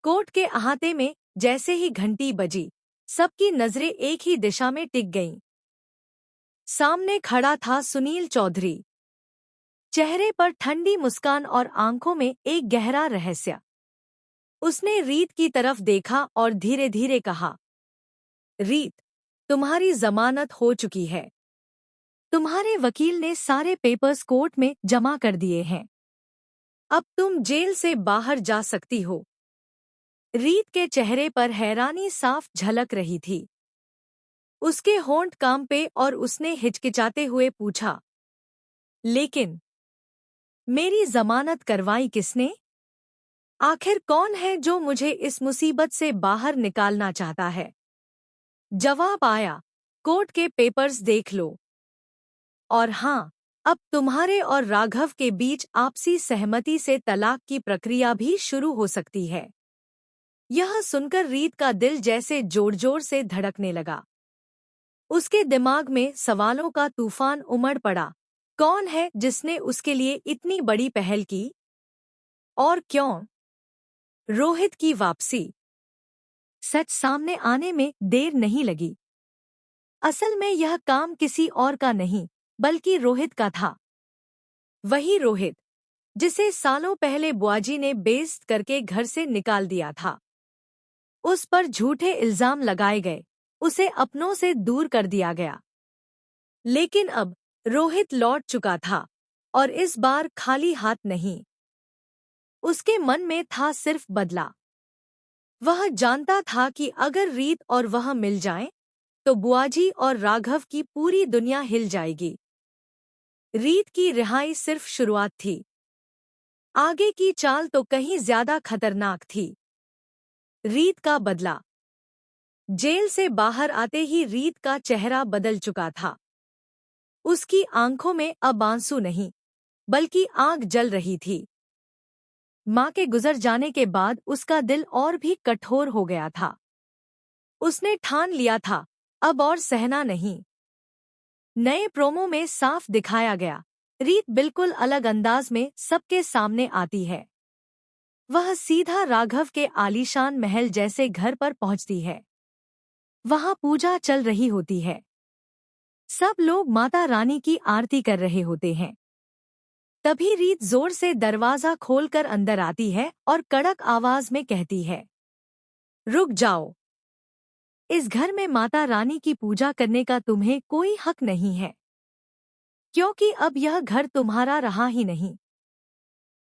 Court के अहाते में जैसे ही घंटी बजी, सबकी नजरें एक ही दिशा में टिक गईं। सामने खड़ा था सुनील चौधरी, चेहरे पर ठंडी मुस्कान और आंखों में एक गहरा रहस्य। उसने रीत की तरफ देखा और धीरे धीरे कहा, रीत, तुम्हारी जमानत हो चुकी है। तुम्हारे वकील ने सारे पेपर्स कोर्ट में जमा कर दिए हैं। अब तुम जेल से बाहर जा सकती हो। रीत के चेहरे पर हैरानी साफ झलक रही थी। उसके होंठ कांपे और उसने हिचकिचाते हुए पूछा, लेकिन मेरी जमानत करवाई किसने? आखिर कौन है जो मुझे इस मुसीबत से बाहर निकालना चाहता है? जवाब आया, कोर्ट के पेपर्स देख लो। और हाँ, अब तुम्हारे और राघव के बीच आपसी सहमति से तलाक की प्रक्रिया भी शुरू हो सकती है। यह सुनकर रीत का दिल जैसे जोर-जोर से धड़कने लगा। उसके दिमाग में सवालों का तूफान उमड़ पड़ा। कौन है जिसने उसके लिए इतनी बड़ी पहल की? और क्यों? रोहित की वापसी। सच सामने आने में देर नहीं लगी। असल में यह काम किसी और का नहीं, बल्कि रोहित का था। वही रोहित, जिसे सालों पहले बुआजी ने बेइज्जत करके घर से निकाल दिया था। उस पर झूठे इल्जाम लगाए गए, उसे अपनों से दूर कर दिया गया। लेकिन अब रोहित लौट चुका था, और इस बार खाली हाथ नहीं। उसके मन में था सिर्फ बदला। वह जानता था कि अगर रीत और वह मिल जाएं, तो बुआजी और राघव की पूरी दुनिया हिल जाएगी। रीत की रिहाई सिर्फ शुरुआत थी। आगे की चाल तो कहीं ज्यादा खतरनाक थी। रीत का बदला। जेल से बाहर आते ही रीत का चेहरा बदल चुका था। उसकी आंखों में अब आंसू नहीं, बल्कि आग जल रही थी। मां के गुजर जाने के बाद उसका दिल और भी कठोर हो गया था। उसने ठान लिया था, अब और सहना नहीं। नए प्रोमो में साफ दिखाया गया, रीत बिल्कुल अलग अंदाज में सबके सामने आती है। वह सीधा राघव के आलीशान महल जैसे घर पर पहुंचती है। वहां पूजा चल रही होती है। सब लोग माता रानी की आरती कर रहे होते हैं। तभी रीत जोर से दरवाजा खोलकर अंदर आती है और कड़क आवाज में कहती है, रुक जाओ। इस घर में माता रानी की पूजा करने का तुम्हें कोई हक नहीं है, क्योंकि अब यह घर तुम्हारा रहा ही नहीं।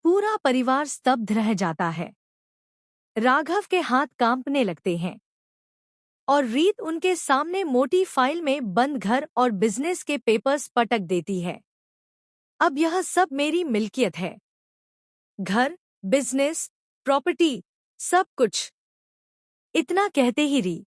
पूरा परिवार स्तब्ध रह जाता है। राघव के हाथ कांपने लगते हैं और रीत उनके सामने मोटी फाइल में बंद घर और बिजनेस के पेपर्स पटक देती है। अब यह सब मेरी मिल्कियत है। घर, बिजनेस, प्रॉपर्टी, सब कुछ। इतना कहते ही री